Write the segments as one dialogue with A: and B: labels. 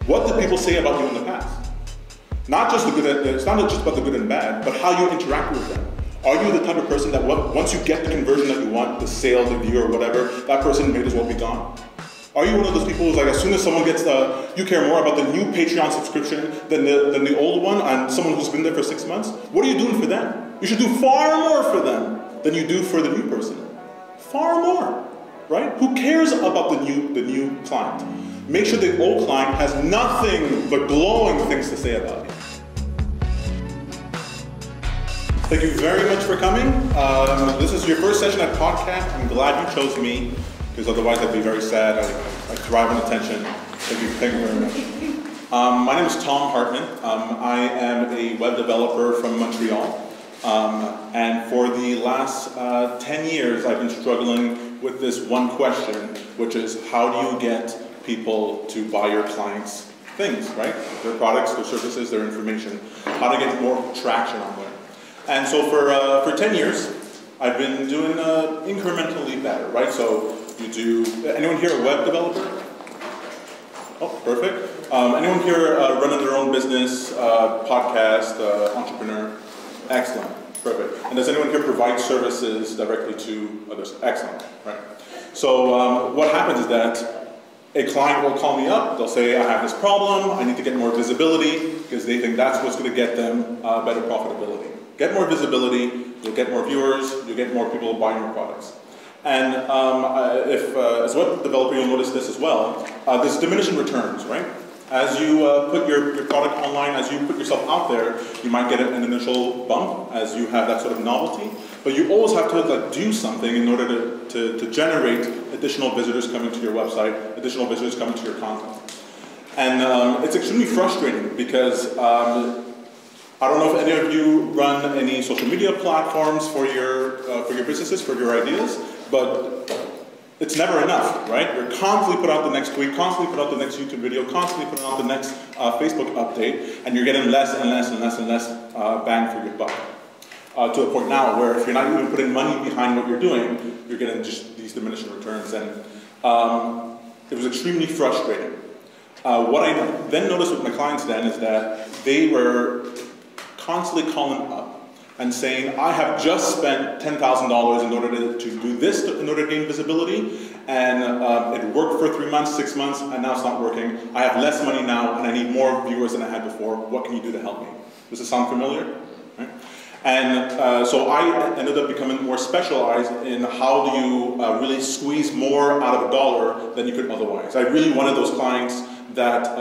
A: What did people say about you in the past? Not just the good, it's not just about the good and bad, but how you interact with them. Are you the type of person that once you get the conversion that you want, the sale, the view, or whatever, that person may as well be gone? Are you one of those people who's like, as soon as someone gets you care more about the new Patreon subscription than the old one and someone who's been there for 6 months? What are you doing for them? You should do far more for them than you do for the new person. Far more, right? Who cares about the new client? Make sure the old client has nothing but glowing things to say about you. Thank you very much for coming. This is your first session at PodCamp. I'm glad you chose me, because otherwise I'd be very sad. I thrive on attention. Thank you very much. My name is Tom Hartman. I am a web developer from Montreal. And for the last 10 years, I've been struggling with this one question, which is how do you get people to buy your clients' things, right? Their products, their services, their information. How to get more traction on there. And so for 10 years, I've been doing incrementally better, right? So you do, anyone here a web developer? Oh, perfect. Anyone here running their own business, podcast, entrepreneur? Excellent, perfect. And does anyone here provide services directly to others? Excellent, right? So what happens is that a client will call me up, they'll say, I have this problem, I need to get more visibility, because they think that's what's going to get them better profitability. Get more visibility, you'll get more viewers, you'll get more people buying your products. And as a web developer, you'll notice this as well. There's diminishing returns, right? As you put your product online, as you put yourself out there, you might get an initial bump as you have that sort of novelty. But you always have to do something in order to generate additional visitors coming to your website, additional visitors coming to your content. And it's extremely frustrating because I don't know if any of you run any social media platforms for your businesses, for your ideas, but it's never enough, right? You're constantly put out the next tweet, constantly put out the next YouTube video, constantly putting out the next Facebook update, and you're getting less and less and less and less bang for your buck. To the point now where if you're not even putting money behind what you're doing, you're getting just these diminishing returns, and it was extremely frustrating. What I then noticed with my clients then is that they were constantly calling up and saying, I have just spent $10,000 in order to do this, in order to gain visibility, and it worked for 3 months, 6 months, and now it's not working. I have less money now, and I need more viewers than I had before. What can you do to help me? Does this sound familiar? Right? And so I ended up becoming more specialized in how do you really squeeze more out of a dollar than you could otherwise. I really wanted those clients that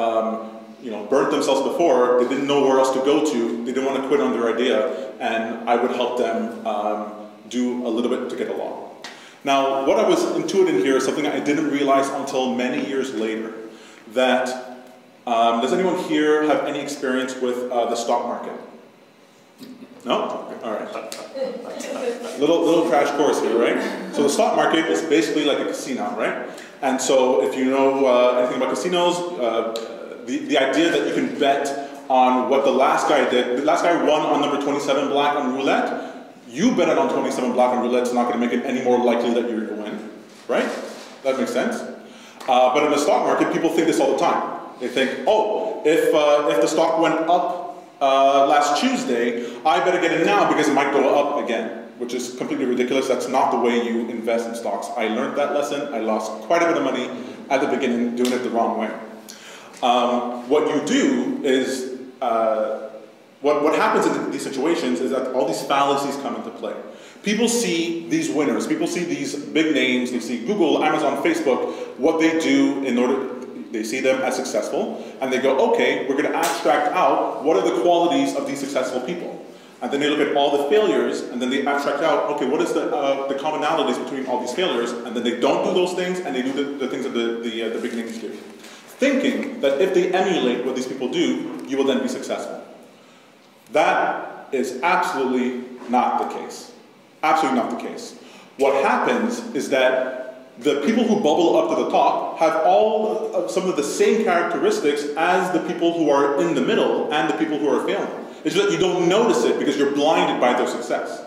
A: burnt themselves before, they didn't know where else to go to, they didn't want to quit on their idea, and I would help them do a little bit to get along. Now, what I was intuiting here is something I didn't realize until many years later, that, does anyone here have any experience with the stock market? No? All right. Little crash course here, right? So the stock market is basically like a casino, right? And so if you know anything about casinos, the idea that you can bet on what the last guy did, the last guy won on number 27 black on roulette, you bet it on 27 black on roulette, it's not going to make it any more likely that you're going to win, right? That makes sense? But in the stock market, people think this all the time. They think, oh, if the stock went up last Tuesday, I better get in now because it might go up again, which is completely ridiculous. That's not the way you invest in stocks. I learned that lesson. I lost quite a bit of money at the beginning doing it the wrong way. What you do is, what happens in these situations is that all these fallacies come into play. People see these winners, people see these big names, they see Google, Amazon, Facebook, what they do in order, they see them as successful, and they go, okay, we're going to abstract out what are the qualities of these successful people. And then they look at all the failures, and then they abstract out, okay, what is the commonalities between all these failures, and then they don't do those things, and they do the things that the big names do. Thinking that if they emulate what these people do, you will then be successful. That is absolutely not the case. Absolutely not the case. What happens is that the people who bubble up to the top have all some of the same characteristics as the people who are in the middle and the people who are failing. It's just that you don't notice it because you're blinded by their success.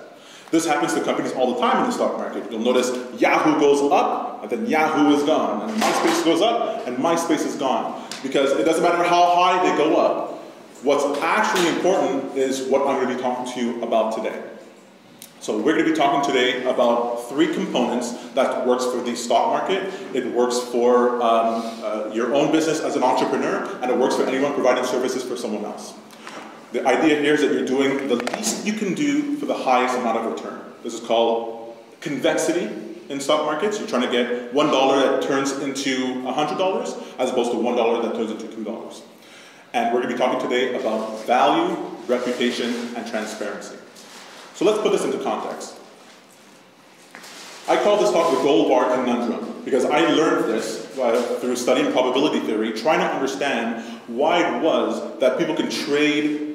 A: This happens to companies all the time in the stock market. You'll notice Yahoo goes up, and then Yahoo is gone. And MySpace goes up, and MySpace is gone. because it doesn't matter how high they go up. What's actually important is what I'm going to be talking to you about today. So we're going to be talking today about 3 components that works for the stock market, it works for your own business as an entrepreneur, and it works for anyone providing services for someone else. The idea here is that you're doing the least you can do for the highest amount of return. This is called convexity in stock markets. You're trying to get $1 that turns into $100 as opposed to $1 that turns into $2. And we're going to be talking today about value, reputation, and transparency. So let's put this into context. I call this talk the Gold Bar Conundrum because I learned this through studying probability theory, trying to understand why it was that people can trade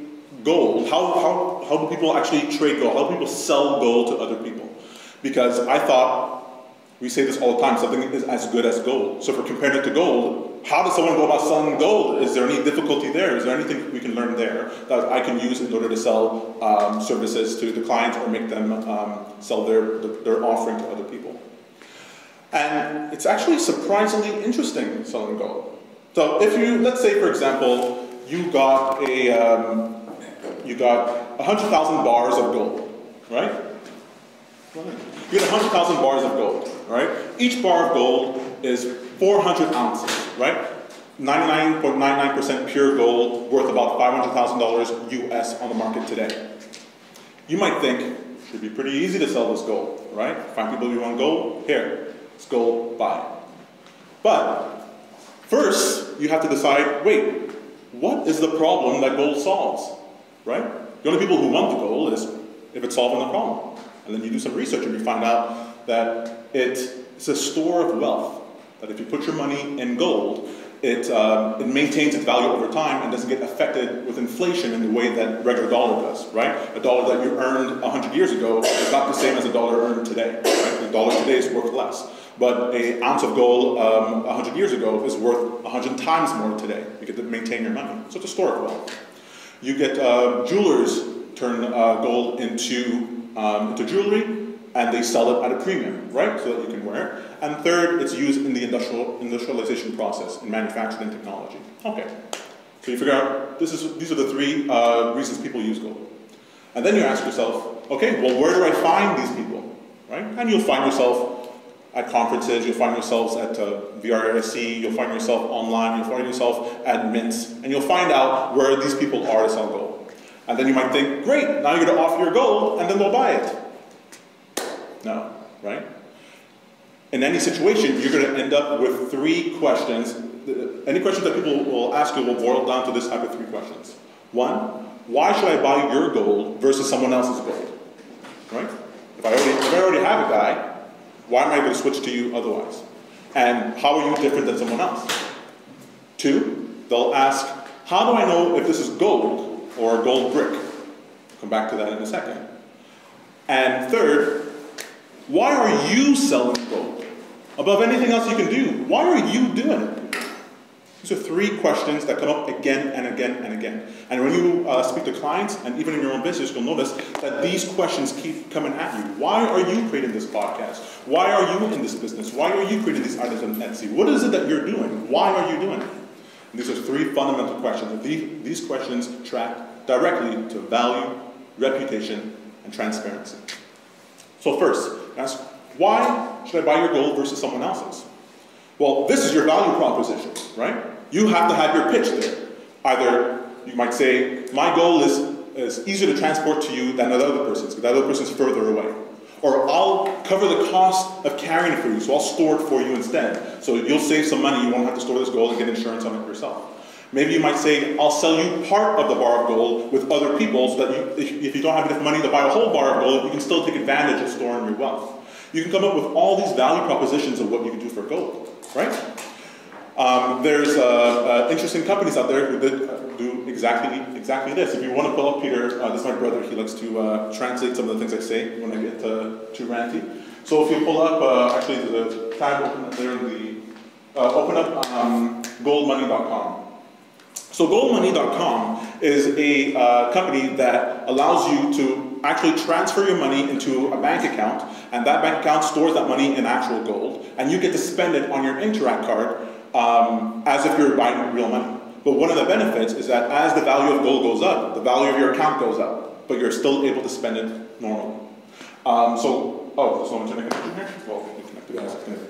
A: gold. How do people actually trade gold? How do people sell gold to other people? Because I thought, we say this all the time, something is as good as gold. So if we're comparing it to gold, how does someone go about selling gold? Is there any difficulty there? Is there anything we can learn there that I can use in order to sell services to the clients or make them sell their offering to other people? And it's actually surprisingly interesting selling gold. So if you, let's say for example, you got 100,000 bars of gold, right? You get 100,000 bars of gold, right? Each bar of gold is 400 ounces, right? 99.99% pure gold, worth about $500,000 US on the market today. You might think, it should be pretty easy to sell this gold, right? Find people who want gold, here, it's gold, buy. But first, you have to decide, wait, what is the problem that gold solves, right? The only people who want the gold is if it's solving the problem. And then you do some research and you find out that it's a store of wealth. That if you put your money in gold, it maintains its value over time and doesn't get affected with inflation in the way that regular dollar does, right? A dollar that you earned 100 years ago is not the same as a dollar earned today, right? The dollar today is worth less. But an ounce of gold 100 years ago is worth 100 times more today. You get to maintain your money. So it's a store of wealth. You get jewelers turn gold into jewelry, and they sell it at a premium, right? So that you can wear it. And third, it's used in the industrialization process, in manufacturing technology. Okay, so you figure out these are the 3 reasons people use gold. And then you ask yourself, okay, well, where do I find these people, right? And you'll find yourself at conferences, you'll find yourselves at VRSC, you'll find yourself online, you'll find yourself at mints, and you'll find out where these people are to sell gold. And then you might think, great, now you're going to offer your gold, and then they'll buy it. No, right? In any situation, you're going to end up with 3 questions. Any questions that people will ask you will boil down to this type of 3 questions. 1, why should I buy your gold versus someone else's gold? Right? If I already have a guy, why am I going to switch to you otherwise? And how are you different than someone else? 2, they'll ask, how do I know if this is gold or a gold brick? I'll come back to that in a second. And third, why are you selling gold? Above anything else you can do, why are you doing it? These are 3 questions that come up again and again and again. And when you speak to clients, and even in your own business, you'll notice that these questions keep coming at you. Why are you creating this podcast? Why are you in this business? Why are you creating these items on Etsy? What is it that you're doing? Why are you doing it? And these are 3 fundamental questions. And these questions track directly to value, reputation, and transparency. So first, ask, why should I buy your gold versus someone else's? Well, this is your value proposition, right? You have to have your pitch there. Either you might say, my gold is easier to transport to you than that other person's, because that other person's further away. Or I'll cover the cost of carrying it for you, so I'll store it for you instead. So you'll save some money, you won't have to store this gold and get insurance on it yourself. Maybe you might say, I'll sell you part of the bar of gold with other people so that if you don't have enough money to buy a whole bar of gold, you can still take advantage of storing your wealth. You can come up with all these value propositions of what you can do for gold, right? There's interesting companies out there who do exactly this. If you want to pull up Peter, this is my brother, he likes to translate some of the things I say when I get too ranty. So if you pull up, actually the tab open up there in the, open up goldmoney.com. So goldmoney.com is a company that allows you to actually transfer your money into a bank account, and that bank account stores that money in actual gold, and you get to spend it on your Interact card as if you're buying real money. But one of the benefits is that as the value of gold goes up, the value of your account goes up, but you're still able to spend it normally. Does someone turn the connection here? Well, we connected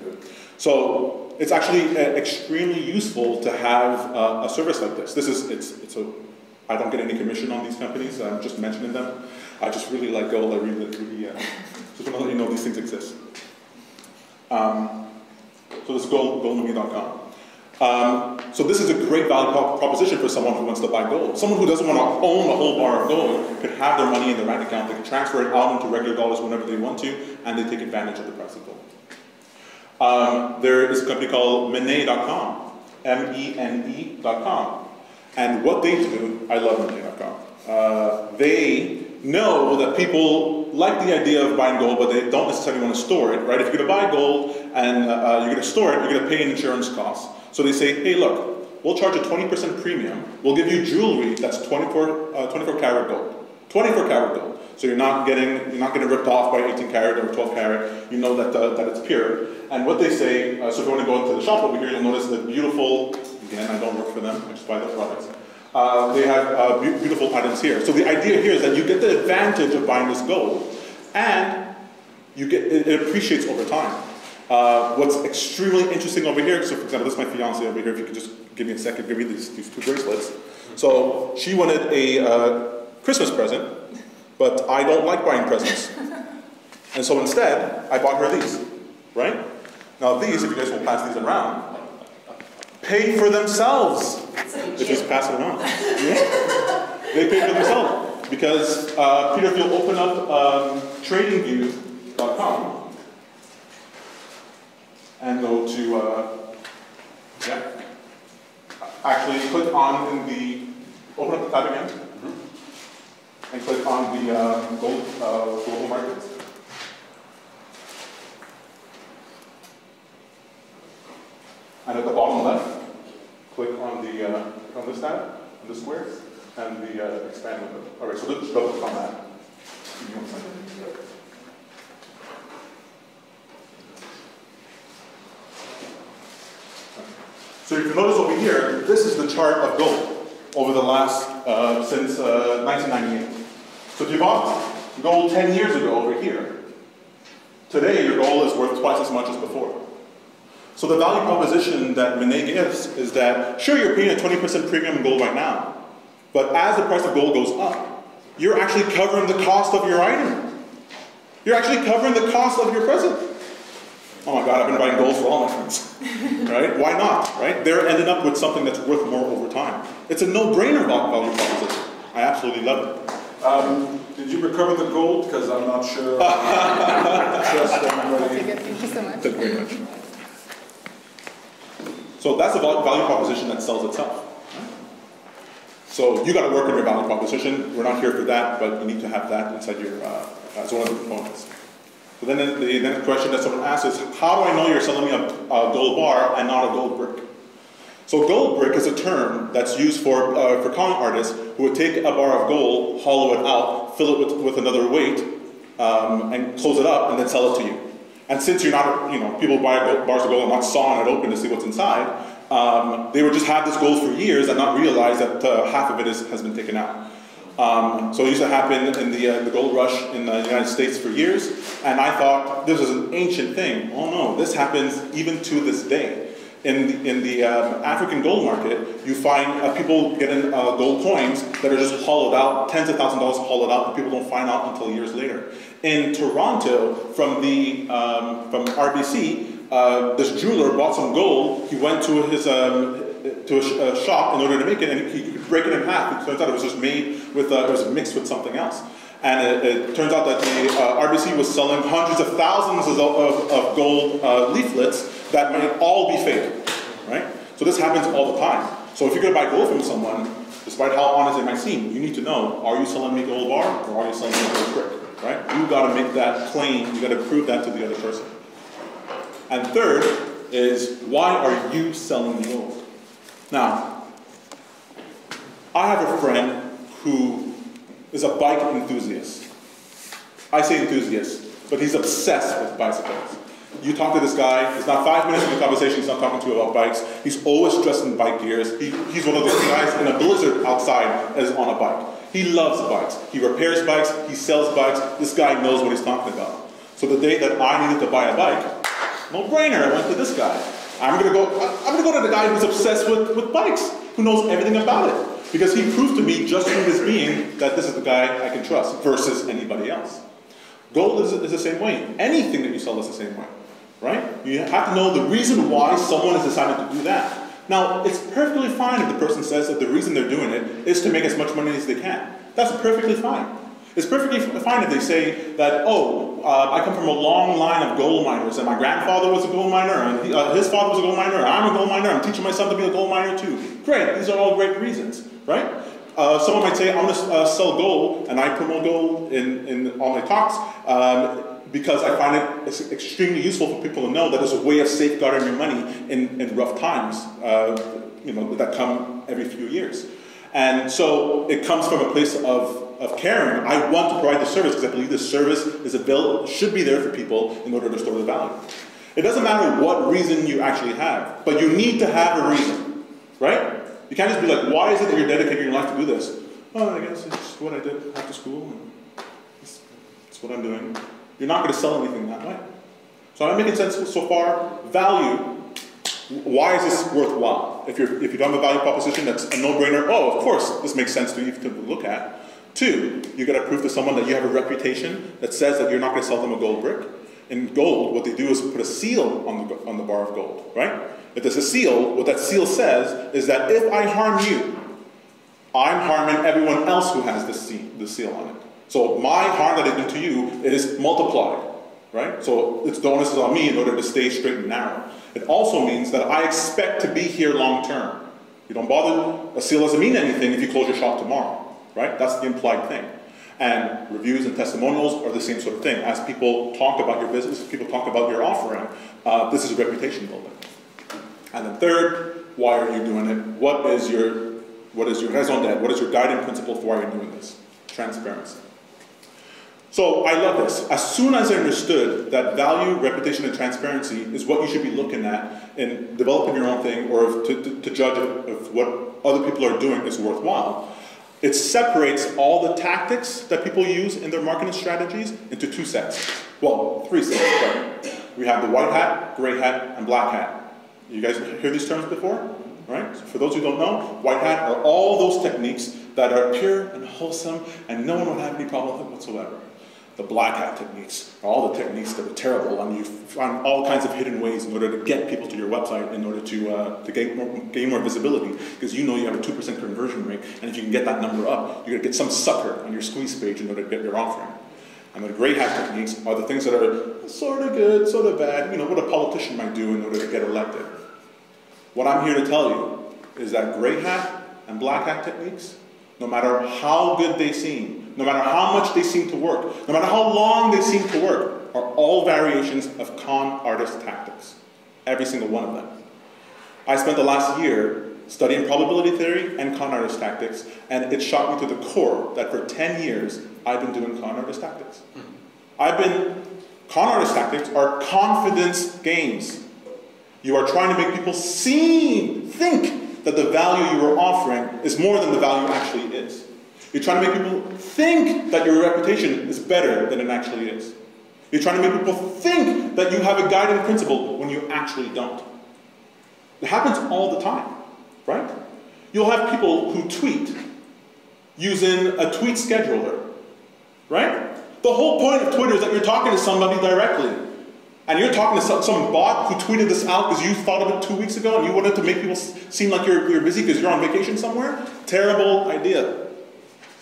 A: it. So it's actually extremely useful to have a service like this. I don't get any commission on these companies. I'm just mentioning them. I just really like gold. I really just want to let you know these things exist. So this is goldmoney.com. So this is a great value proposition for someone who wants to buy gold. Someone who doesn't want to own a whole bar of gold could have their money in their bank account. They can transfer it out into regular dollars whenever they want to, and they take advantage of the price of gold. There is a company called Mene.com, M-E-N-E.com. And what they do, I love Mene.com. They know that people like the idea of buying gold, but they don't necessarily want to store it, right? If you're going to buy gold and you're going to store it, you're going to pay an insurance cost. So they say, hey, look, we'll charge a 20% premium. We'll give you jewelry that's 24 karat gold. 24 karat gold. So you're not getting ripped off by 18 karat or 12 karat. You know that it's pure. And what they say, so if you want to go into the shop over here, you'll notice the beautiful, again, I don't work for them, I just buy their products. They have beautiful items here. So the idea here is that you get the advantage of buying this gold, and it appreciates over time. What's extremely interesting over here, so for example, this is my fiance over here, if you could just give me a second, give me these two bracelets. So she wanted a Christmas present, but I don't like buying presents. And so instead, I bought her these, right? Now these, if you guys will pass these around, pay for themselves. If you just pass it around. Yeah? They pay for themselves. Because, Peter, if you'll open up tradingview.com and go to, actually click on open up the tab again, and click on the global markets. And at the bottom left, click on this tab, on the squares, and the expand window. All right, so let's double click on that. Give me 1 second. So if you notice over here, this is the chart of gold over the last, since 1998. So if you bought gold 10 years ago over here, today your gold is worth twice as much as before. So the value proposition that Mene gives is that, sure, you're paying a 20% premium in gold right now, but as the price of gold goes up, you're actually covering the cost of your item. You're actually covering the cost of your present. Oh my God, I've been buying gold for all my friends, right? Why not, right? They're ending up with something that's worth more over time. It's a no-brainer value proposition. I absolutely love it.
B: Did you recover the gold? Because I'm not sure.
C: Thank you so much.
A: Thank you very much. So that's a value proposition that sells itself. So you got to work on your value proposition. We're not here for that, but you need to have that inside your as one of the components. So then the next question that someone asks is, how do I know you're selling me a gold bar and not a gold brick? So gold brick is a term that's used for con artists who would take a bar of gold, hollow it out, fill it with another weight, and close it up, and then sell it to you. And since you're not, people buy bars of gold and not sawing it open to see what's inside, they would just have this gold for years and not realize that half of it has been taken out. So it used to happen in the gold rush in the United States for years, and I thought this was an ancient thing. Oh no, this happens even to this day. In the African gold market, you find people getting gold coins that are just hollowed out, tens of thousands of dollars hollowed out, and people don't find out until years later. In Toronto, from RBC, this jeweler bought some gold. He went to his to a shop in order to make it, and he could break it in half. It turns out it was just made with it was mixed with something else. And it turns out that the RBC was selling hundreds of thousands of gold leaflets that might all be fake, right? So this happens all the time. So if you're going to buy gold from someone, despite how honest it might seem, you need to know, are you selling me a gold bar or are you selling me a gold brick, right? You've got to make that claim, you've got to prove that to the other person. And third is, why are you selling me gold? Now, I have a friend who is a bike enthusiast. I say enthusiast, but he's obsessed with bicycles. You talk to this guy, it's not 5 minutes of the conversation, he's not talking to you about bikes. He's always dressed in bike gears. He's one of those guys in a blizzard outside as on a bike. He loves bikes. He repairs bikes, he sells bikes. This guy knows what he's talking about. So the day that I needed to buy a bike, no brainer, I went to this guy. I'm gonna go to the guy who's obsessed with bikes, who knows everything about it. Because he proved to me just through his being that this is the guy I can trust versus anybody else. Gold is the same way. Anything that you sell is the same way, right? You have to know the reason why someone has decided to do that. Now, it's perfectly fine if the person says that the reason they're doing it is to make as much money as they can. That's perfectly fine. It's perfectly fine if they say that, oh, I come from a long line of gold miners, and my grandfather was a gold miner, and his father was a gold miner, and I'm a gold miner, I'm teaching my son to be a gold miner too. Great, these are all great reasons, right? Someone might say, I want to sell gold, and I promote gold in all my talks, because I find it extremely useful for people to know that there's a way of safeguarding your money in rough times, that come every few years. And so it comes from a place of caring. I want to provide the service because I believe this service should be there for people in order to restore the value. It doesn't matter what reason you actually have, but you need to have a reason, right? You can't just be like, why is it that you're dedicating your life to do this? Oh, I guess it's what I did after school, and it's what I'm doing. You're not going to sell anything that way. So am I making sense so far? Value. Why is this worthwhile? If you don't have a value proposition that's a no-brainer, oh, of course, this makes sense to you to look at. 2, you got to prove to someone that you have a reputation that says that you're not going to sell them a gold brick. In gold, what they do is put a seal on the bar of gold, right? If there's a seal, what that seal says is that if I harm you, I'm harming everyone else who has the seal on it. So my harm that I do to you is multiplied, right? So the onus is on me in order to stay straight and narrow. It also means that I expect to be here long term. You don't bother, a seal doesn't mean anything if you close your shop tomorrow, right? That's the implied thing. And reviews and testimonials are the same sort of thing. As people talk about your business, people talk about your offering, this is a reputation building. And then third, why are you doing it? What is your raison d'être? What is your guiding principle for why you're doing this? Transparency. So I love this. As soon as I understood that value, reputation, and transparency is what you should be looking at in developing your own thing, or to judge if what other people are doing is worthwhile, it separates all the tactics that people use in their marketing strategies into 2 sets. Well, 3 sets. But we have the white hat, gray hat, and black hat. You guys hear these terms before? Right? So for those who don't know, white hat are all those techniques that are pure and wholesome, and no one would have any problem with it whatsoever. The black hat techniques are all the techniques that are terrible, and you find all kinds of hidden ways in order to get people to your website in order to gain more visibility, because you know you have a 2% conversion rate, and if you can get that number up, you're going to get some sucker on your squeeze page in order to get your offering. And the gray hat techniques are the things that are sort of good, sort of bad, what a politician might do in order to get elected. What I'm here to tell you is that gray hat and black hat techniques, no matter how good they seem, no matter how much they seem to work, no matter how long they seem to work, are all variations of con artist tactics. Every single one of them. I spent the last year studying probability theory and con artist tactics, and it shocked me to the core that for 10 years, I've been doing con artist tactics. Con artist tactics are confidence games. You are trying to make people think that the value you are offering is more than the value actually is. You're trying to make people think that your reputation is better than it actually is. You're trying to make people think that you have a guiding principle when you actually don't. It happens all the time, right? You'll have people who tweet using a tweet scheduler, right? The whole point of Twitter is that you're talking to somebody directly. And you're talking to some bot who tweeted this out because you thought of it 2 weeks ago and you wanted to make people seem like you're busy because you're on vacation somewhere? Terrible idea.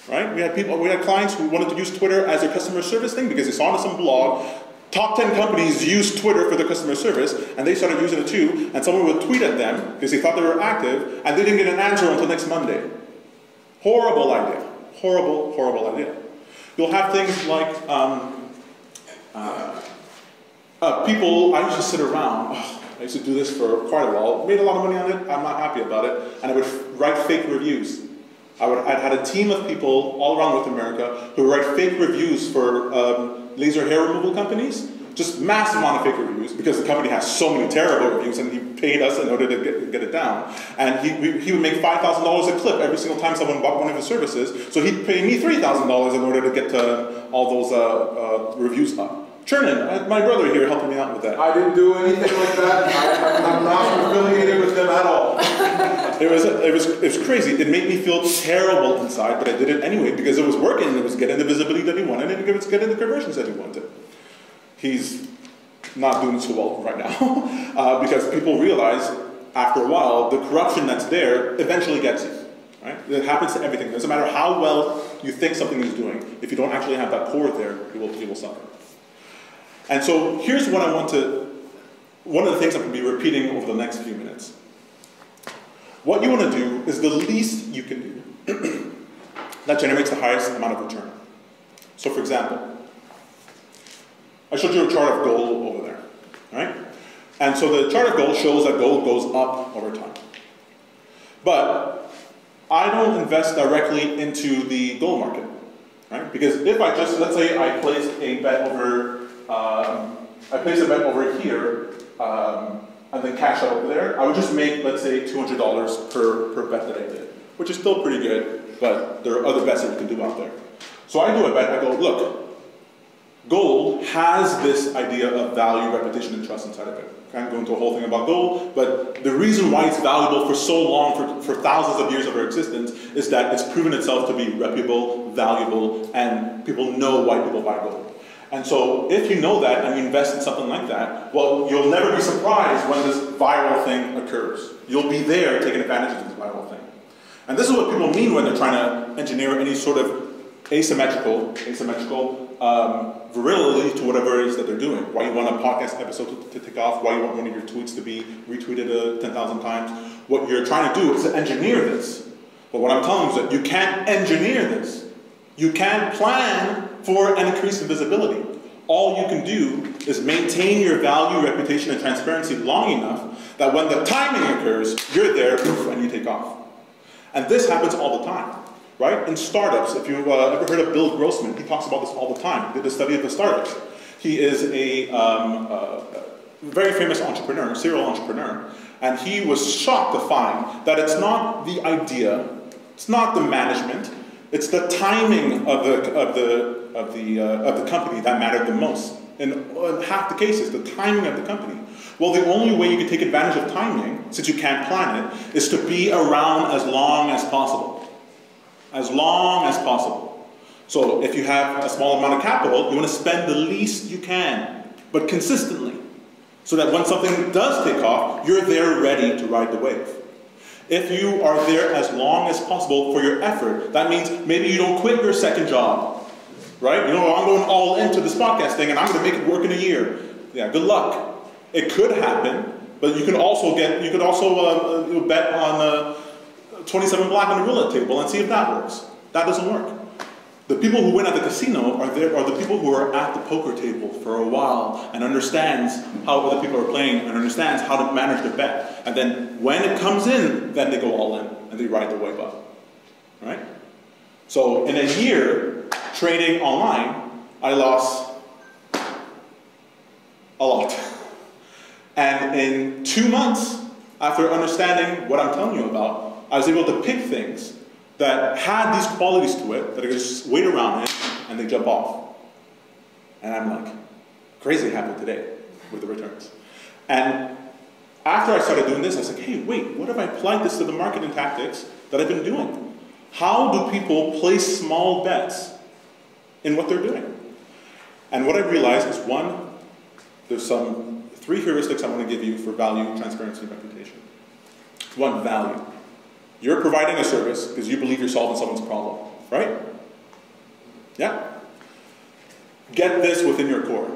A: Right? We had clients who wanted to use Twitter as their customer service thing because they saw on some blog, top 10 companies use Twitter for their customer service, and they started using it too, and someone would tweet at them because they thought they were active, and they didn't get an answer until next Monday. Horrible idea. Horrible, horrible idea. You'll have things like people, I used to sit around, I used to do this for quite a while, made a lot of money on it, I'm not happy about it, and I would write fake reviews. I'd had a team of people all around North America who would write fake reviews for laser hair removal companies just massive amount of fake reviews because the company has so many terrible reviews, and he paid us in order to get it down. And he would make $5,000 a clip every single time someone bought one of his services, so he'd pay me $3,000 in order to get all those reviews up. Chernin, my brother here helping me out with that.
B: I didn't do anything like that. I'm not affiliated with them at all.
A: It was crazy. It made me feel terrible inside, but I did it anyway because it was working. It was getting the visibility that he wanted, and it was getting the conversions that he wanted. He's not doing so well right now because people realize after a while the corruption that's there eventually gets you. Right? It happens to everything. It doesn't matter how well you think something is doing. If you don't actually have that core there, you will suffer. And so here's what one of the things I'm going to be repeating over the next few minutes. What you want to do is the least you can do that generates the highest amount of return. So for example, I showed you a chart of gold over there, right? And so the chart of gold shows that gold goes up over time. But I don't invest directly into the gold market, right? Because if I just, let's say I placed a bet over here, and then cash out over there, I would just make, let's say, $200 per bet that I did, which is still pretty good, but there are other bets that you can do out there. So I do a bet, I go, look, gold has this idea of value, repetition, and trust inside of it. I can't go into a whole thing about gold, but the reason why it's valuable for so long, for thousands of years of our existence, is that it's proven itself to be reputable, valuable, and people know why people buy gold. And so if you know that and you invest in something like that, well, you'll never be surprised when this viral thing occurs. You'll be there taking advantage of this viral thing. And this is what people mean when they're trying to engineer any sort of asymmetrical virility to whatever it is that they're doing. Why you want a podcast episode to take off, why you want one of your tweets to be retweeted 10,000 times. What you're trying to do is to engineer this. But what I'm telling you is that you can't engineer this. You can't plan for an increase in visibility. All you can do is maintain your value, reputation, and transparency long enough that when the timing occurs, you're there, poof, and you take off. And this happens all the time, right? In startups, if you've ever heard of Bill Grossman, he talks about this all the time. He did a study of the startups. He is a very famous entrepreneur, serial entrepreneur, and he was shocked to find that it's not the idea, it's not the management, it's the timing of the company that mattered the most. In half the cases, the timing of the company. Well, the only way you can take advantage of timing, since you can't plan it, is to be around as long as possible. As long as possible. So if you have a small amount of capital, you want to spend the least you can, but consistently. So that when something does take off, you're there ready to ride the wave. If you are there as long as possible for your effort, that means maybe you don't quit your second job, right? You know, I'm going all into this podcast thing and I'm going to make it work in a year. Yeah, good luck. It could happen, but you can also bet on 27 black on the roulette table and see if that works. That doesn't work. The people who win at the casino are the people who are at the poker table for a while and understands how other people are playing and understands how to manage their bet. And then when it comes in, then they go all in and they ride the wave up. Right? So in a year trading online, I lost a lot. And in 2 months, after understanding what I'm telling you about, I was able to pick things that had these qualities to it, that I could just wait around it, and they jump off. And I'm like, crazy happened today with the returns. And after I started doing this, I was like, hey, wait, what if I applied this to the marketing tactics that I've been doing? How do people place small bets in what they're doing? And what I realized is, one, there's three heuristics I want to give you for value, transparency, and reputation. One, value. You're providing a service because you believe you're solving someone's problem, right? Yeah? Get this within your core.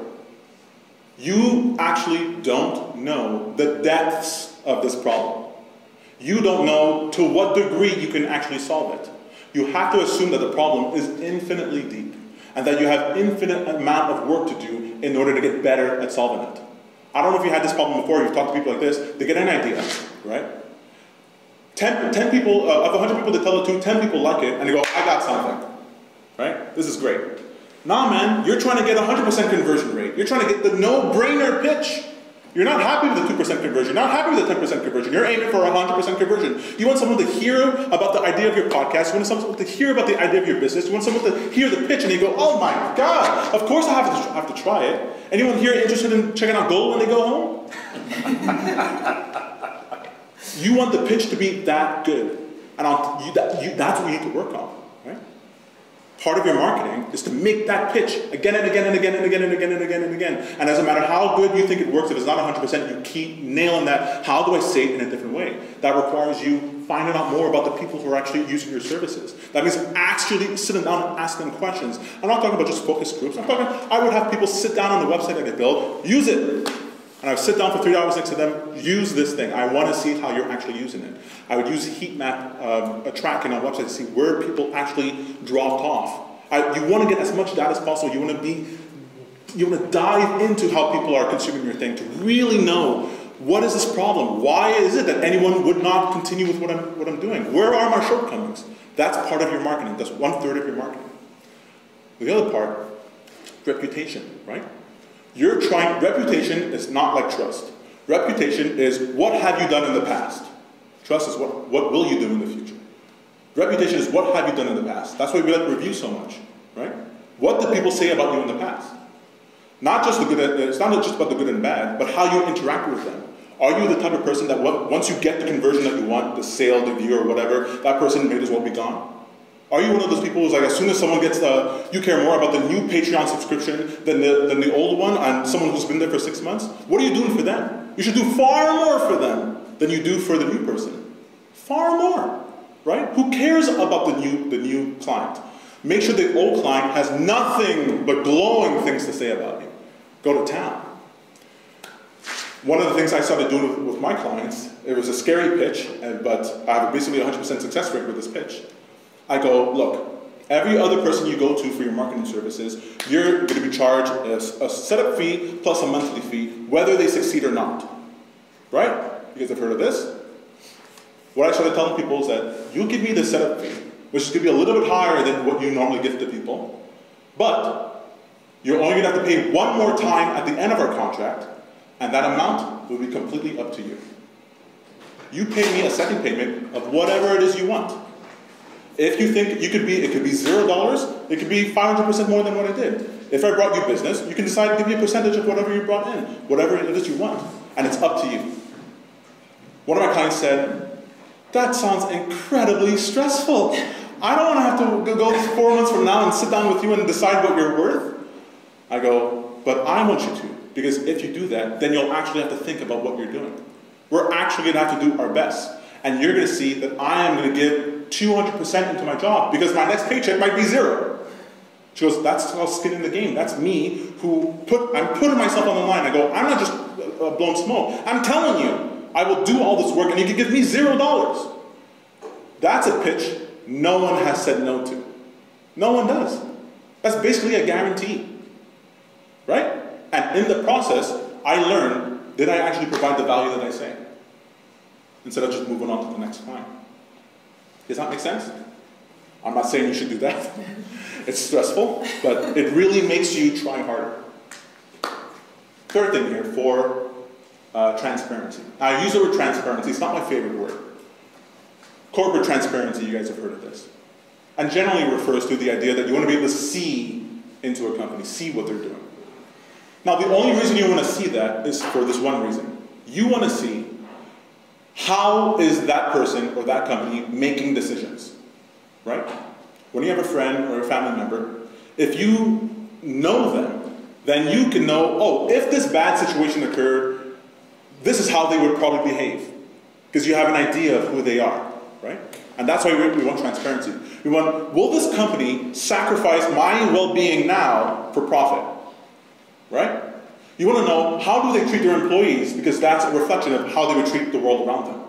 A: You actually don't know the depths of this problem. You don't know to what degree you can actually solve it. You have to assume that the problem is infinitely deep and that you have infinite amount of work to do in order to get better at solving it. I don't know if you had this problem before, you've talked to people like this, they get an idea, right? 10 people, of 100 people they tell it to, 10 people like it, and they go, I got something, right? This is great. Nah, man, you're trying to get 100% conversion rate. You're trying to get the no-brainer pitch. You're not happy with the 2% conversion. You're not happy with the 10% conversion. You're aiming for 100% conversion. You want someone to hear about the idea of your podcast. You want someone to hear about the idea of your business. You want someone to hear the pitch and you go, oh my God, of course I have to try it. Anyone here interested in checking out Gold when they go home? You want the pitch to be that good. And that's what you need to work on. Right? Part of your marketing is to make that pitch again and again and again and again and again and again and again. And doesn't matter how good you think it works, if it's not 100%, you keep nailing that. How do I say it in a different way? That requires you finding out more about the people who are actually using your services. That means actually sitting down and asking them questions. I'm not talking about just focus groups. I would have people sit down on the website that I build, use it. And I would sit down for 3 hours next to them, use this thing. I want to see how you're actually using it. I would use heat map tracking on websites to see where people actually dropped off. You want to get as much data as possible. You want to dive into how people are consuming your thing to really know what is this problem. Why is it that anyone would not continue with what I'm doing? Where are my shortcomings? That's part of your marketing. That's 1/3 of your marketing. The other part, reputation, right? Reputation is not like trust. Reputation is what have you done in the past. Trust is what will you do in the future. Reputation is what have you done in the past. That's why we like review so much, right? What did people say about you in the past? Not just the good, it's not just about the good and bad, but how you interact with them. Are you the type of person that once you get the conversion that you want, the sale, the view, or whatever, that person may as well be gone? Are you one of those people who's like, as soon as someone gets you care more about the new Patreon subscription than the old one, and someone who's been there for 6 months? What are you doing for them? You should do far more for them than you do for the new person. Far more, right? Who cares about the new client? Make sure the old client has nothing but glowing things to say about you. Go to town. One of the things I started doing with my clients, it was a scary pitch, but I have basically 100% success rate with this pitch. I go, look, every other person you go to for your marketing services, you're going to be charged a setup fee plus a monthly fee, whether they succeed or not. Right? You guys have heard of this? What I started telling people is that you give me the setup fee, which is going to be a little bit higher than what you normally give to people, but you're only going to have to pay one more time at the end of our contract, and that amount will be completely up to you. You pay me a second payment of whatever it is you want. If you think it could be $0, it could be 500% more than what I did. If I brought you business, you can decide to give me a percentage of whatever you brought in, whatever it is you want, and it's up to you. One of my clients said, that sounds incredibly stressful. I don't want to have to go 4 months from now and sit down with you and decide what you're worth. I go, but I want you to, because if you do that, then you'll actually have to think about what you're doing. We're actually going to have to do our best. And you're going to see that I am going to give 200% into my job because my next paycheck might be 0. She goes, that's all skin in the game. That's me I'm putting myself on the line. I go, I'm not just blowing smoke. I'm telling you, I will do all this work and you can give me $0. That's a pitch no one has said no to. No one does. That's basically a guarantee. Right? And in the process, I learned, did I actually provide the value that I say? Instead of just moving on to the next client. Does that make sense? I'm not saying you should do that. It's stressful, but it really makes you try harder. Third thing here for transparency. I use the word transparency. It's not my favorite word. Corporate transparency, you guys have heard of this. And generally refers to the idea that you want to be able to see into a company, see what they're doing. Now, the only reason you want to see that is for this one reason. You want to see how is that person or that company making decisions, right? When you have a friend or a family member, if you know them, then you can know, oh, if this bad situation occurred, this is how they would probably behave. Because you have an idea of who they are, right? And that's why we want transparency. We want, will this company sacrifice my well-being now for profit, right? You want to know, how do they treat their employees? Because that's a reflection of how they would treat the world around them.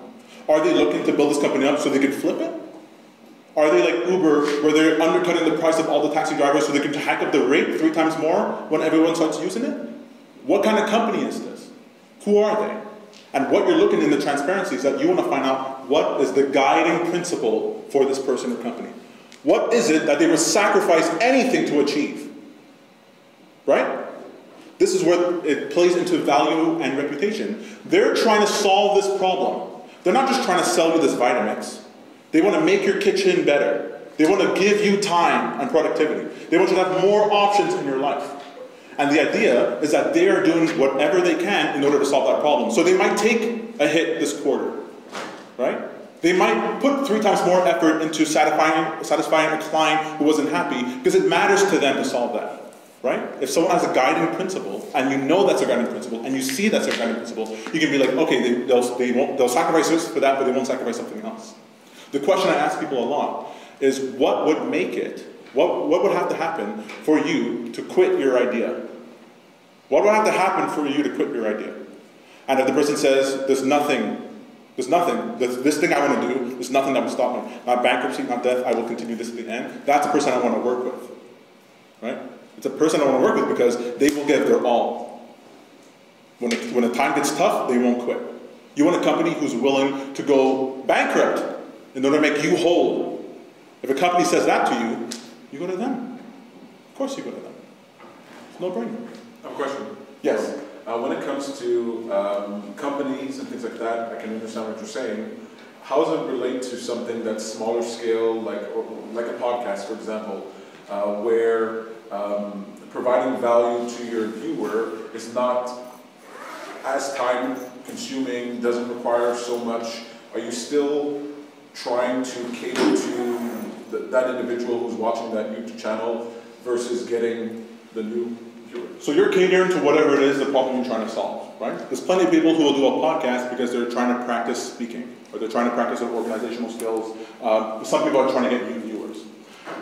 A: Are they looking to build this company up so they can flip it? Are they like Uber, where they're undercutting the price of all the taxi drivers so they can hike up the rate 3 times more when everyone starts using it? What kind of company is this? Who are they? And what you're looking in the transparency is that you want to find out what is the guiding principle for this person or company. What is it that they would sacrifice anything to achieve? right? This is where it plays into value and reputation. They're trying to solve this problem. They're not just trying to sell you this Vitamix. They want to make your kitchen better. They want to give you time and productivity. They want you to have more options in your life. And the idea is that they are doing whatever they can in order to solve that problem. So they might take a hit this quarter, right? They might put 3 times more effort into satisfying a client who wasn't happy because it matters to them to solve that, right? If someone has a guiding principle and you know that's a guiding principle and you see that's a guiding principle, you can be like, okay, they'll sacrifice this for that, but they won't sacrifice something else. The question I ask people a lot is what would make it, what would have to happen for you to quit your idea? What would have to happen for you to quit your idea? And if the person says, there's nothing, this thing I want to do, there's nothing that will stop me. Not bankruptcy, not death, I will continue this to the end. That's a person I want to work with, right? It's a person I want to work with because they will give their all. When the time gets tough, they won't quit. You want a company who's willing to go bankrupt in order to make you whole. If a company says that to you, you go to them. Of course you go to them. It's no brainer.
B: I have a question.
A: Yes.
B: When it comes to companies and things like that, I can understand what you're saying. How does it relate to something that's smaller scale, like a podcast, for example, where providing value to your viewer is not as time-consuming, doesn't require so much? Are you still trying to cater to that individual who's watching that YouTube channel versus getting the new viewer?
A: So you're catering to whatever it is the problem you're trying to solve, right? There's plenty of people who will do a podcast because they're trying to practice speaking, or they're trying to practice their organizational skills. Some people are trying to get new viewers.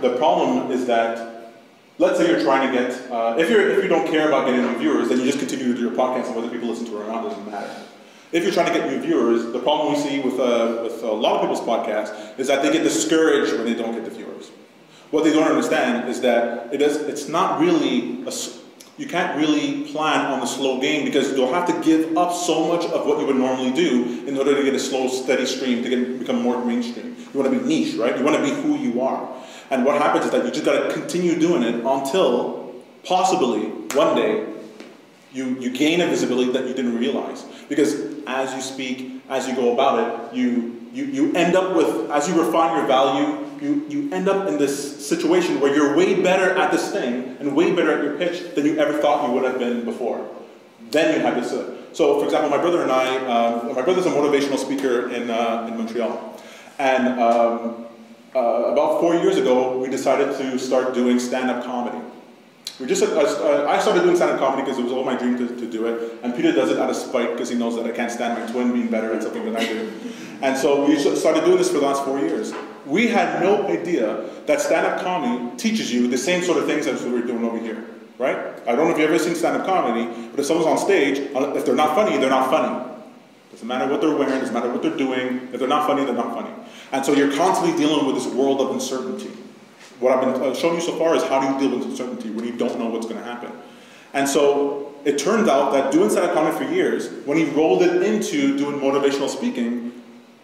A: The problem is that, let's say you're trying to get, if you don't care about getting new viewers, then you just continue to do your podcast and whether people listen to it or not doesn't matter. If you're trying to get new viewers, the problem we see with a lot of people's podcasts is that they get discouraged when they don't get the viewers. What they don't understand is that it's not really, you can't really plan on the slow game because you'll have to give up so much of what you would normally do in order to get a slow, steady stream to become more mainstream. You want to be niche, right? You want to be who you are. And what happens is that you just got to continue doing it until possibly one day you gain a visibility that you didn't realize. Because as you speak, as you go about it, you end up with, as you refine your value, you end up in this situation where you're way better at this thing and way better at your pitch than you ever thought you would have been before. Then you have this. So, for example, my brother and I, my brother's a motivational speaker in Montreal. And about 4 years ago, we decided to start doing stand-up comedy. I started doing stand-up comedy because it was all my dream to do it, and Peter does it out of spite because he knows that I can't stand my twin being better at something than I do. And so we started doing this for the last 4 years. We had no idea that stand-up comedy teaches you the same sort of things as we're doing over here, right? I don't know if you've ever seen stand-up comedy, but if someone's on stage, if they're not funny, they're not funny. Doesn't matter what they're wearing, doesn't matter what they're doing. If they're not funny, they're not funny. And so you're constantly dealing with this world of uncertainty. What I've been showing you so far is how do you deal with uncertainty when you don't know what's going to happen. And so it turned out that doing stand-up comedy for years, when he rolled it into doing motivational speaking,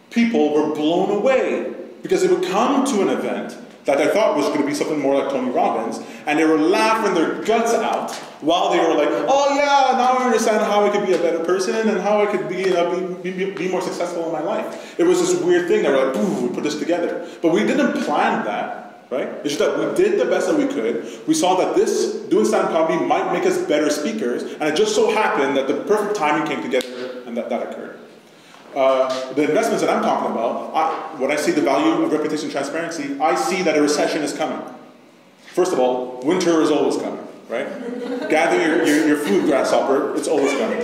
A: people were blown away because they would come to an event that I thought was going to be something more like Tony Robbins, and they were laughing their guts out while they were like, oh yeah, now I understand how I could be a better person and how I could be more successful in my life. It was this weird thing that we were like, ooh, we put this together. But we didn't plan that. Right? It's just that we did the best that we could. We saw that doing stand-up comedy might make us better speakers, and it just so happened that the perfect timing came together and that occurred. The investments that I'm talking about, when I see the value of reputation and transparency, I see that a recession is coming. First of all, winter is always coming, right? Gather your food, grasshopper, it's always coming.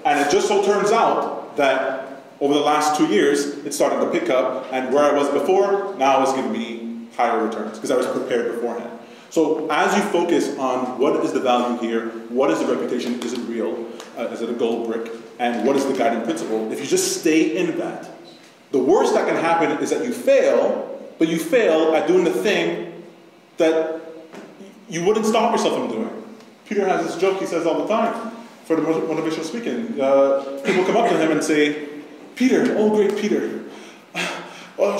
A: And it just so turns out that over the last 2 years, it started to pick up, and where I was before, now is giving me higher returns, because I was prepared beforehand. So as you focus on what is the value here, what is the reputation, is it real, is it a gold brick, and what is the guiding principle, if you just stay in that, the worst that can happen is that you fail, but you fail at doing the thing that you wouldn't stop yourself from doing. Peter has this joke he says all the time for the motivational speaking. People come up to him and say, Peter, oh great Peter,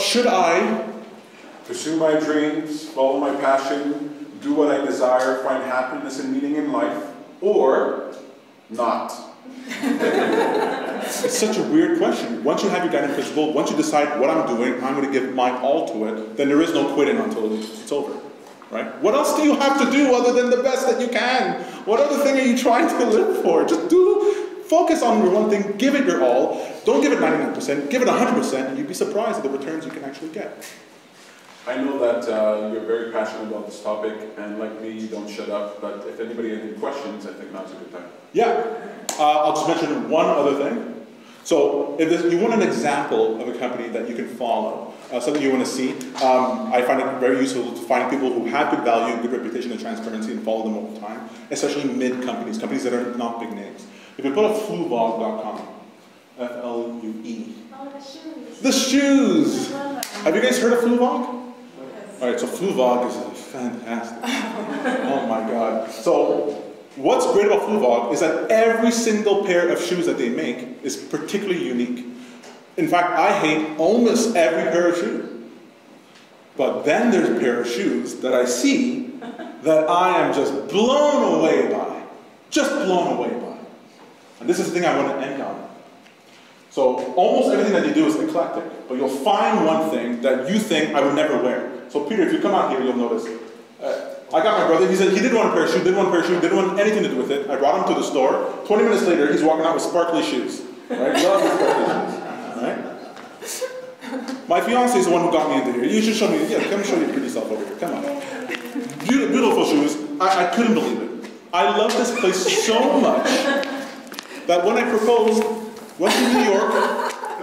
A: should I
B: pursue my dreams, follow my passion, do what I desire, find happiness and meaning in life, or not?
A: It's such a weird question. Once you have your guiding principle, once you decide what I'm doing, I'm going to give my all to it, then there is no quitting until it's over. Right? What else do you have to do other than the best that you can? What other thing are you trying to live for? Just focus on your one thing, give it your all. Don't give it 99%, give it 100%, and you'd be surprised at the returns you can actually get.
B: I know that you're very passionate about this topic, and like me, you don't shut up, but if anybody has any questions, I think now's a good time.
A: Yeah, I'll just mention one other thing. So if you want an example of a company that you can follow, something you want to see, I find it very useful to find people who have good value, good reputation, and transparency and follow them over time, especially mid-companies, companies that are not big names. If you put up fluvog.com, F-L-U-E.
C: Oh, the shoes.
A: The shoes!
C: I love that.
A: Have you guys heard of Fluvog? All right, so Fluvog is fantastic. Oh my God. So what's great about Fluvog is that every single pair of shoes that they make is particularly unique. In fact, I hate almost every pair of shoes. But then there's a pair of shoes that I see that I am just blown away by. Just blown away by. And this is the thing I want to end on. So almost everything that you do is eclectic, but you'll find one thing that you think I would never wear. So Peter, if you come out here, you'll notice. I got my brother, he said he didn't want a pair of shoes, didn't want anything to do with it. I brought him to the store. 20 minutes later, he's walking out with sparkly shoes. Right? Love his sparkly shoes. Right? My fiance is the one who got me into here. You should show me, yeah, come show your pretty self over here. Come on. Beautiful shoes. I couldn't believe it. I love this place so much that when I proposed, went to New York,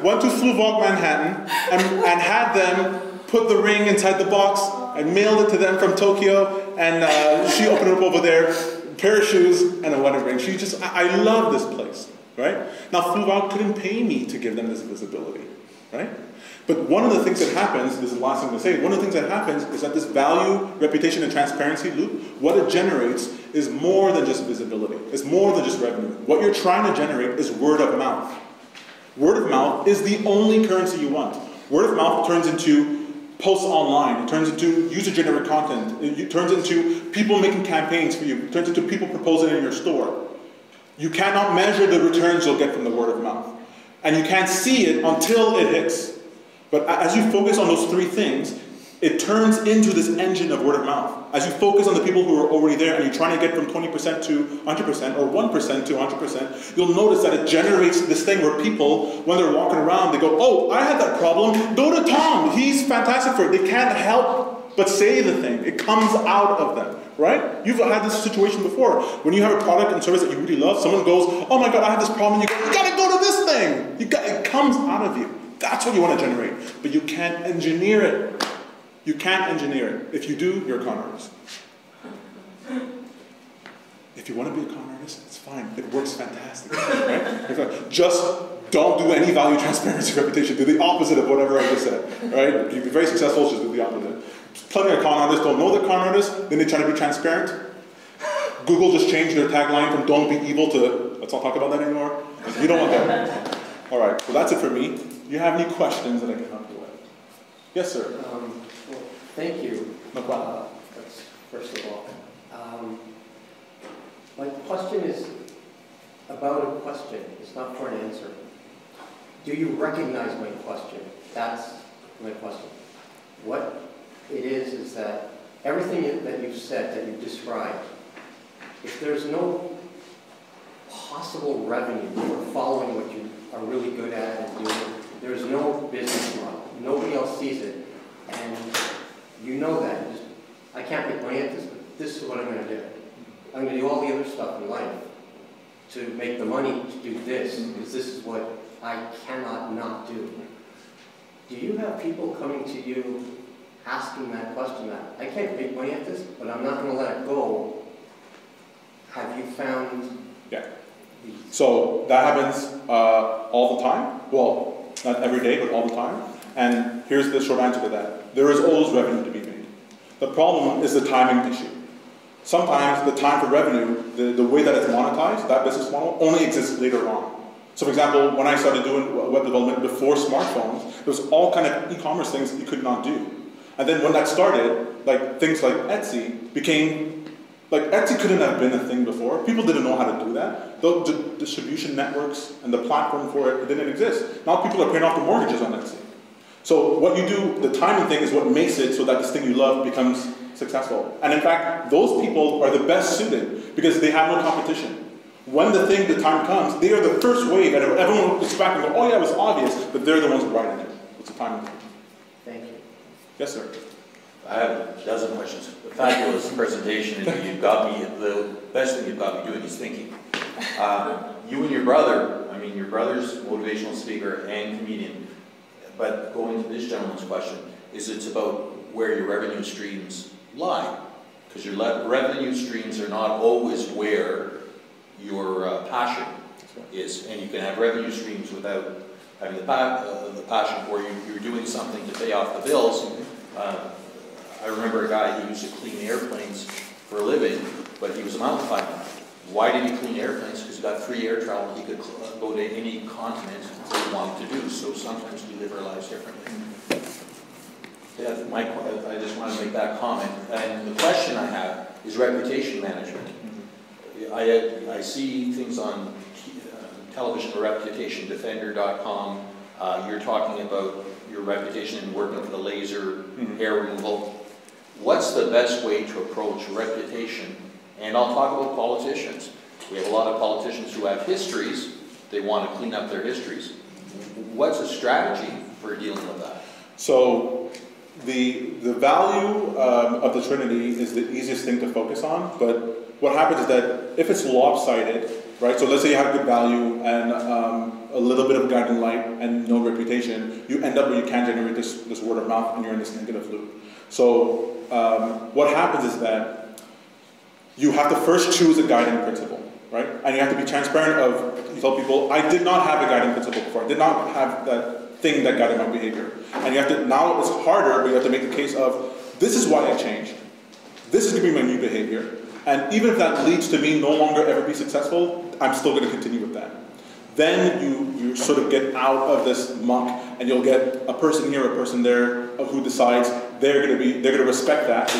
A: went to Fluvog Manhattan, and had them put the ring inside the box. I mailed it to them from Tokyo, and she opened it up over there, pair of shoes, and a wedding ring. I love this place, right? Now, Fluvog couldn't pay me to give them this visibility, right? But one of the things that happens, this is the last thing I'm going to say, one of the things that happens is that this value, reputation, and transparency loop, what it generates is more than just visibility. It's more than just revenue. What you're trying to generate is word of mouth. Word of mouth is the only currency you want. Word of mouth turns into posts online, it turns into user-generated content, it turns into people making campaigns for you, it turns into people proposing in your store. You cannot measure the returns you'll get from the word of mouth. And you can't see it until it hits. But as you focus on those three things, it turns into this engine of word of mouth. As you focus on the people who are already there and you're trying to get from 20% to 100% or 1% to 100%, you'll notice that it generates this thing where people, when they're walking around, they go, oh, I had that problem, go to Tom, he's fantastic for it. They can't help but say the thing. It comes out of them, right? You've had this situation before. When you have a product and service that you really love, someone goes, oh my God, I have this problem, and you go, you gotta go to this thing. It comes out of you. That's what you want to generate. But you can't engineer it. You can't engineer it. If you do, you're a con artist. If you want to be a con artist, it's fine. It works fantastic. Right? Just don't do any value, transparency, reputation. Do the opposite of whatever I just said. Right? You'll be very successful, just do the opposite. Plenty of con artists don't know they're con artists, then they try to be transparent. Google just changed their tagline from don't be evil to let's not talk about that anymore. You don't want that. All right, so that's it for me. Do you have any questions that I can help you with? Yes, sir.
D: Well, thank you.
A: No problem.
D: That's first of all. My question is about a question. It's not for an answer. Do you recognize my question? That's my question. What it is that everything that you've said, that you've described, if there's no possible revenue for following what you are really good at and doing, there's no business model. Nobody else sees it. And you know that. I can't make money at this, but this is what I'm going to do. I'm going to do all the other stuff in life to make the money to do this, because this is what I cannot not do. Do you have people coming to you asking that question, that I can't make money at this, but I'm not going to let it go? Have you found...
A: Yeah. So that happens all the time. Well, not every day, but all the time. And here's the short answer to that. There is always revenue to be made. The problem is the timing issue. Sometimes the time for revenue, the way that it's monetized, that business model, only exists later on. So for example, when I started doing web development before smartphones, there was all kind of e-commerce things you could not do. And then when that started, like things like Etsy became, like Etsy couldn't have been a thing before. People didn't know how to do that. The distribution networks and the platform for it didn't exist. Now people are paying off the mortgages on Etsy. So what you do, the timing thing is what makes it so that this thing you love becomes successful. And in fact, those people are the best suited because they have no competition. When the time comes, they are the first wave, and everyone will look back and go, oh yeah, it was obvious, but they're the ones riding it. It's a timing thing.
D: Thank you.
A: Yes, sir.
C: I have a dozen questions. A fabulous presentation, and you've got me, the best thing you've got me doing is thinking. You and your brother, I mean, your brother's motivational speaker and comedian, but going to this gentleman's question, is it's about where your revenue streams lie. Because your revenue streams are not always where your passion is. And you can have revenue streams without having the passion, or you're doing something to pay off the bills. I remember a guy who used to clean airplanes for a living, but he was a mountain climber. Why did he clean airplanes? Because he got free air travel. He could go to any continent that he wanted to do. So sometimes we live our lives differently. Yeah, I just want to make that comment. And the question I have is reputation management. I see things on television, reputationdefender.com. You're talking about your reputation and working with the laser hair removal. What's the best way to approach reputation? And I'll talk about politicians. We have a lot of politicians who have histories. They want to clean up their histories. What's a strategy for dealing with that?
A: So the value of the Trinity is the easiest thing to focus on, but what happens is that if it's lopsided, right, so let's say you have good value and a little bit of guiding light and no reputation, you end up where you can't generate this word of mouth and you're in this negative loop. So what happens is that you have to first choose a guiding principle, right? And you have to be transparent you tell people, I did not have a guiding principle before. I did not have that thing that guided my behavior. And you have to, now it's harder, but you have to make the case of, this is why I changed. This is going to be my new behavior. And even if that leads to me no longer ever be successful, I'm still going to continue with that. Then you sort of get out of this muck, and you'll get a person here, a person there, who decides they're going to respect that.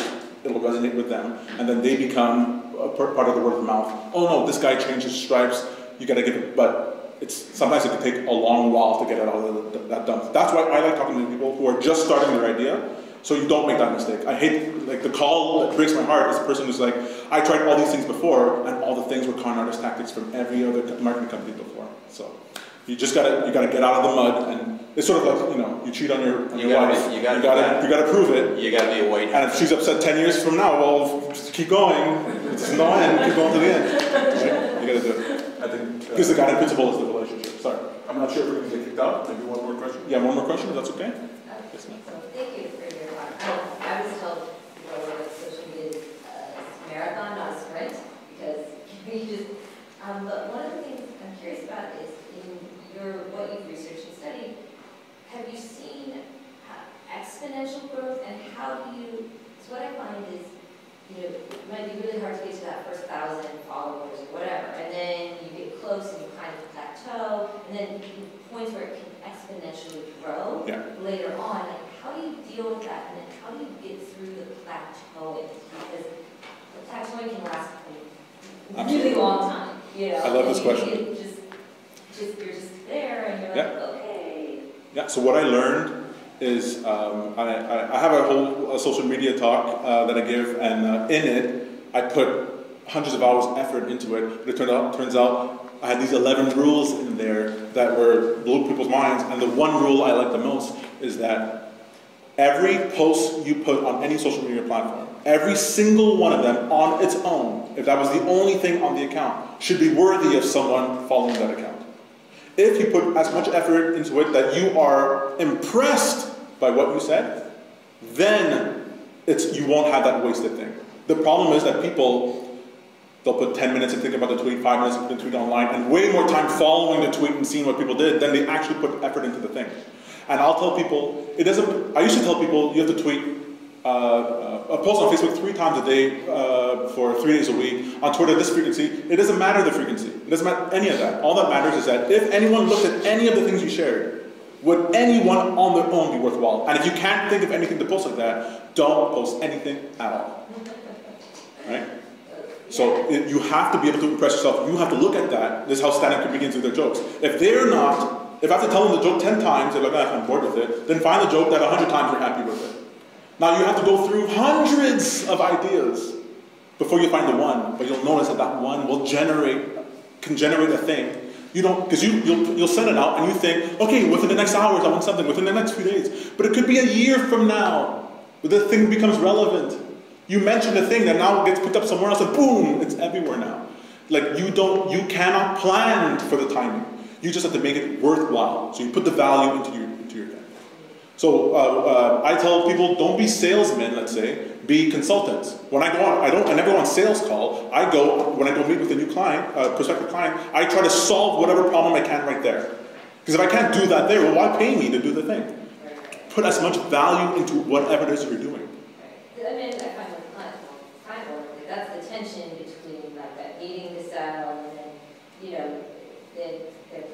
A: It'll resonate with them, and then they become a part of the word of mouth. Oh no, this guy changed his stripes. You got to give it, but sometimes it can take a long while to get it out of that dump. That's why I like talking to people who are just starting their idea, so you don't make that mistake. I hate, like, the call that breaks my heart is the person who's like, I tried all these things before, and all the things were con artist tactics from every other marketing company before. So you just gotta get out of the mud, and it's sort of like, you cheat on your wife. You gotta prove it.
C: You gotta be a white.
A: And if she's upset 10 years from now, well, just keep going. It's no end. Keep going to the end. Right? You gotta do it.
B: I think
A: because the guiding principle is the relationship. Sorry.
B: I'm not sure if we're going to get kicked out. Maybe one more question.
A: Yeah, one more question. If that's okay. Yes, ma'am.
E: So thank you for your talk. I was told social media is a marathon, not a sprint, because you just. But one of the things I'm curious about is in what you've researched and studied. Have you seen exponential growth, and how do you? So what I find is, it might be really hard to get to that first 1,000 followers or whatever, and then you get close and you kind of plateau, and then points where it can exponentially grow later on. Like, how do you deal with that, and then how do you get through the plateauing? Because the plateauing can last a really long time.
A: I love this question.
E: You're just there, and you're like, okay.
A: Yeah. So what I learned is I have a whole social media talk that I give, and in it I put hundreds of hours of effort into it. But it turns out I had these 11 rules in there that blew people's minds. And the one rule I like the most is that every post you put on any social media platform, every single one of them on its own, if that was the only thing on the account, should be worthy of someone following that account. If you put as much effort into it that you are impressed by what you said, then you won't have that wasted thing. The problem is that they'll put 10 minutes to think about the tweet, 5 minutes to put the tweet online, and way more time following the tweet and seeing what people did than they actually put effort into the thing. And I'll tell people, I used to tell people you have to tweet a post on Facebook 3 times a day for 3 days a week. On Twitter, this frequency. It doesn't matter the frequency. It doesn't matter any of that. All that matters is that if anyone looked at any of the things you shared, Would anyone on their own be worthwhile? And if you can't think of anything to post like that, don't post anything at all. Right? So you have to be able to impress yourself. You have to look at that. This is how stand-up begins with their jokes. If they're not, if I have to tell them the joke 10 times, they're like, "Ah, I'm bored with it," then find the joke that 100 times you're happy with it. Now you have to go through hundreds of ideas before you find the one, but you'll notice that that one will can generate a thing. You don't, because you'll send it out and you think, okay, within the next hours I want something, within the next few days. But it could be a year from now, where the thing becomes relevant. You mentioned a thing that now gets picked up somewhere else and boom, it's everywhere now. Like you cannot plan for the timing. You just have to make it worthwhile. So you put the value into your thing. So I tell people, don't be salesmen, let's say, be consultants. When I go on, I never go on sales call. When I go meet with a new client, prospective client, I try to solve whatever problem I can right there. Because if I can't do that there, well, why pay me to do the thing? Put as much value into whatever it is you're doing.
E: I mean, I find with client work, that's the tension between like that needing to sell and then, you know, they're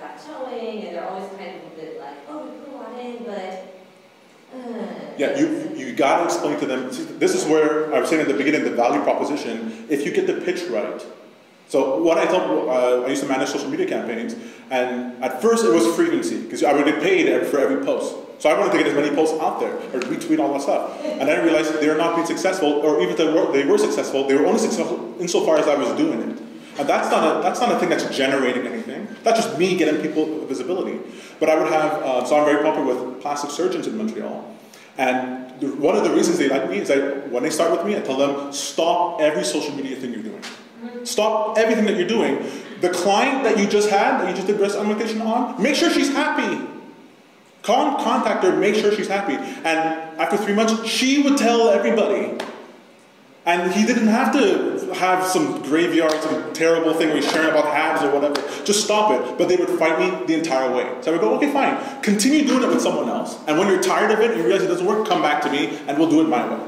E: plateauing and they're always kind of a bit like, oh, we put a lot in, but
A: yeah, you gotta explain to them. This is where I was saying at the beginning, the value proposition. If you get the pitch right. So what I thought, I used to manage social media campaigns, and at first it was frequency because I would get paid for every post. So I wanted to get as many posts out there or retweet all that stuff. And then I realized they're not being successful, or even if they were successful, they were only successful insofar as I was doing it. And that's not a thing that's generating anything. That's just me getting people visibility. But I would have, so I'm very popular with plastic surgeons in Montreal. And one of the reasons they like me is that when they start with me, I tell them, stop every social media thing you're doing. Stop everything that you're doing. The client that you just had, that you just did breast augmentation on, make sure she's happy. Contact her, make sure she's happy. And after 3 months, she would tell everybody. And he didn't have to have some graveyard, some terrible thing where he's sharing about halves or whatever. Just stop it. But they would fight me the entire way. So I would go, okay, fine. Continue doing it with someone else. And when you're tired of it and you realize it doesn't work, come back to me and we'll do it my way.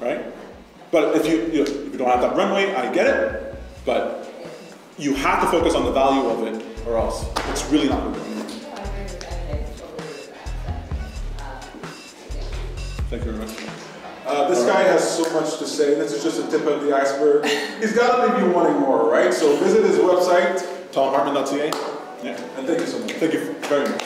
A: Right? But if you don't have that runway, I get it. But you have to focus on the value of it or else it's really not going to work. Thank you very much.
B: This guy has so much to say. This is just a tip of the iceberg. He's got to leave you wanting more, right? So visit his website,
A: TomHartman.ca. Yeah.
B: And thank you so much.
A: Thank you very much.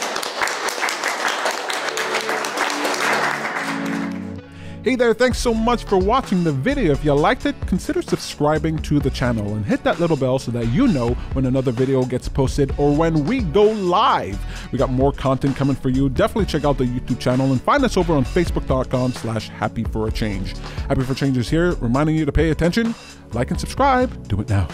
F: Hey there, thanks so much for watching the video. If you liked it, consider subscribing to the channel and hit that little bell so that you know when another video gets posted or when we go live. We got more content coming for you. Definitely check out the YouTube channel and find us over on facebook.com/happyforachange. Happy for Change is here, reminding you to pay attention, like and subscribe. Do it now.